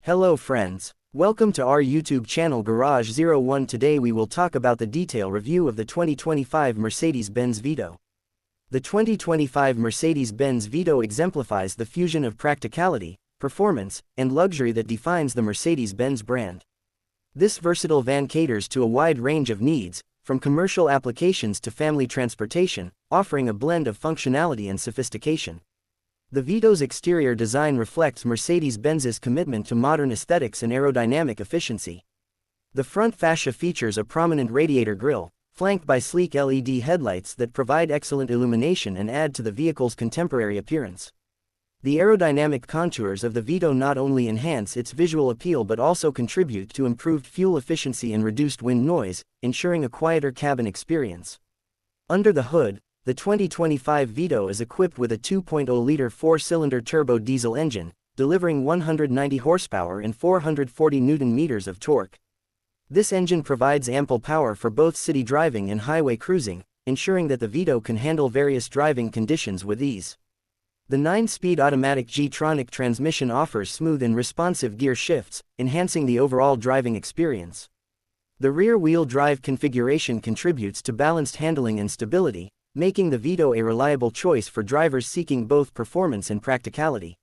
Hello friends. Welcome to our YouTube channel Garage01. Today we will talk about the detail review of the 2025 Mercedes-Benz Vito. The 2025 Mercedes-Benz Vito exemplifies the fusion of practicality, performance, and luxury that defines the Mercedes-Benz brand. This versatile van caters to a wide range of needs, from commercial applications to family transportation, offering a blend of functionality and sophistication. The Vito's exterior design reflects Mercedes-Benz's commitment to modern aesthetics and aerodynamic efficiency. The front fascia features a prominent radiator grille, flanked by sleek LED headlights that provide excellent illumination and add to the vehicle's contemporary appearance. The aerodynamic contours of the Vito not only enhance its visual appeal but also contribute to improved fuel efficiency and reduced wind noise, ensuring a quieter cabin experience. Under the hood, the 2025 Vito is equipped with a 2.0-liter four-cylinder turbo diesel engine, delivering 190 horsepower and 440 Nm of torque. This engine provides ample power for both city driving and highway cruising, ensuring that the Vito can handle various driving conditions with ease. The 9-speed automatic G-tronic transmission offers smooth and responsive gear shifts, enhancing the overall driving experience. The rear-wheel drive configuration contributes to balanced handling and stability, making the Vito a reliable choice for drivers seeking both performance and practicality.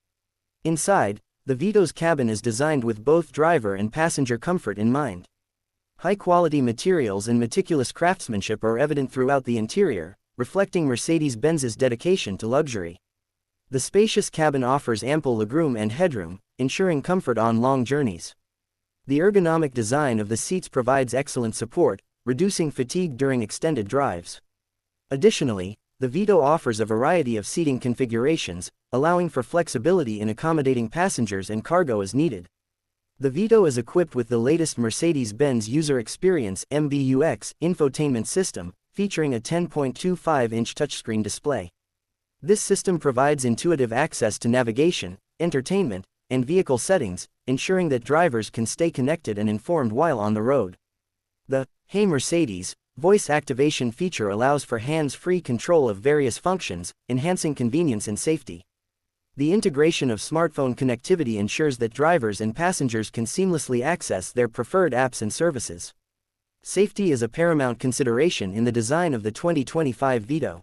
Inside, the Vito's cabin is designed with both driver and passenger comfort in mind. High-quality materials and meticulous craftsmanship are evident throughout the interior, reflecting Mercedes-Benz's dedication to luxury. The spacious cabin offers ample legroom and headroom, ensuring comfort on long journeys. The ergonomic design of the seats provides excellent support, reducing fatigue during extended drives. Additionally, the Vito offers a variety of seating configurations, allowing for flexibility in accommodating passengers and cargo as needed. The Vito is equipped with the latest Mercedes-Benz User Experience (MBUX) infotainment system, featuring a 10.25-inch touchscreen display. This system provides intuitive access to navigation, entertainment, and vehicle settings, ensuring that drivers can stay connected and informed while on the road. The "Hey Mercedes" voice activation feature allows for hands-free control of various functions, enhancing convenience and safety. The integration of smartphone connectivity ensures that drivers and passengers can seamlessly access their preferred apps and services. Safety is a paramount consideration in the design of the 2025 Vito.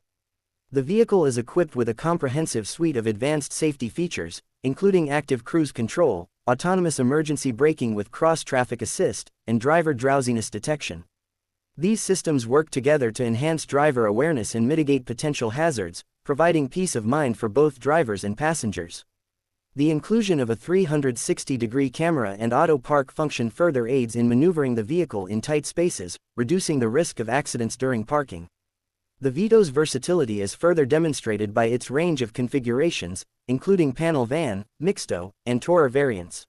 The vehicle is equipped with a comprehensive suite of advanced safety features, including active cruise control, autonomous emergency braking with cross-traffic assist, and driver drowsiness detection. These systems work together to enhance driver awareness and mitigate potential hazards, providing peace of mind for both drivers and passengers. The inclusion of a 360-degree camera and auto park function further aids in maneuvering the vehicle in tight spaces, reducing the risk of accidents during parking. The Vito's versatility is further demonstrated by its range of configurations, including panel van, mixto, and tourer variants.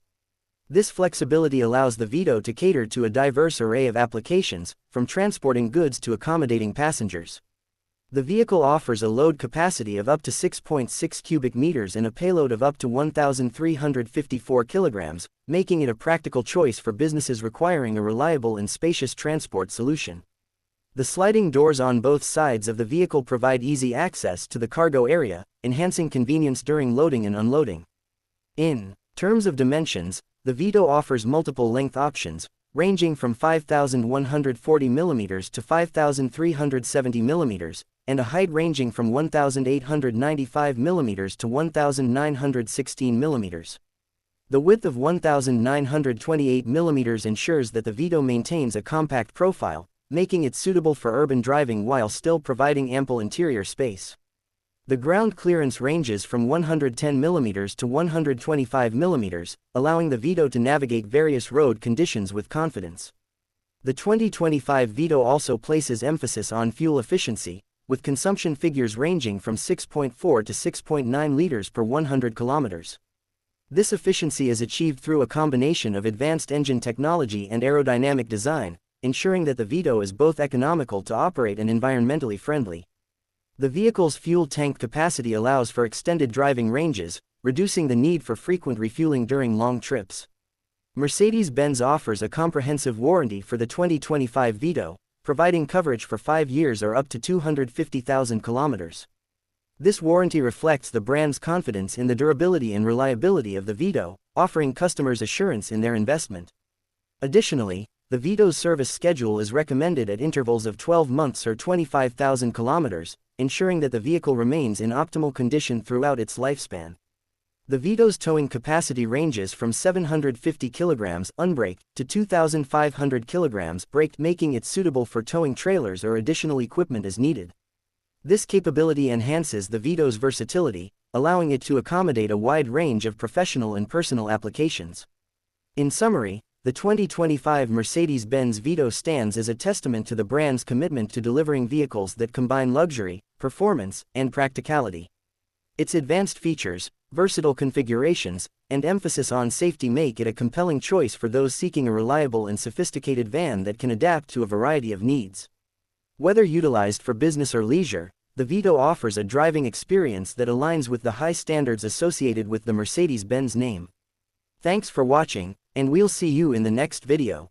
This flexibility allows the Vito to cater to a diverse array of applications, from transporting goods to accommodating passengers. The vehicle offers a load capacity of up to 6.6 cubic meters and a payload of up to 1,354 kilograms, making it a practical choice for businesses requiring a reliable and spacious transport solution. The sliding doors on both sides of the vehicle provide easy access to the cargo area, enhancing convenience during loading and unloading. In terms of dimensions, the Vito offers multiple length options, ranging from 5,140 mm to 5,370 mm, and a height ranging from 1,895 mm to 1,916 mm. The width of 1,928 mm ensures that the Vito maintains a compact profile, making it suitable for urban driving while still providing ample interior space. The ground clearance ranges from 110 mm to 125 mm, allowing the Vito to navigate various road conditions with confidence. The 2025 Vito also places emphasis on fuel efficiency, with consumption figures ranging from 6.4 to 6.9 liters per 100 kilometers. This efficiency is achieved through a combination of advanced engine technology and aerodynamic design, ensuring that the Vito is both economical to operate and environmentally friendly. The vehicle's fuel tank capacity allows for extended driving ranges, reducing the need for frequent refueling during long trips. Mercedes-Benz offers a comprehensive warranty for the 2025 Vito, providing coverage for 5 years or up to 250,000 kilometers. This warranty reflects the brand's confidence in the durability and reliability of the Vito, offering customers assurance in their investment. Additionally, the Vito's service schedule is recommended at intervals of 12 months or 25,000 kilometers, ensuring that the vehicle remains in optimal condition throughout its lifespan. The Vito's towing capacity ranges from 750 kilograms unbraked to 2,500 kilograms braked, making it suitable for towing trailers or additional equipment as needed. This capability enhances the Vito's versatility, allowing it to accommodate a wide range of professional and personal applications. In summary, the 2025 Mercedes-Benz Vito stands as a testament to the brand's commitment to delivering vehicles that combine luxury, performance, and practicality. Its advanced features, versatile configurations, and emphasis on safety make it a compelling choice for those seeking a reliable and sophisticated van that can adapt to a variety of needs. Whether utilized for business or leisure, the Vito offers a driving experience that aligns with the high standards associated with the Mercedes-Benz name. Thanks for watching, and we'll see you in the next video.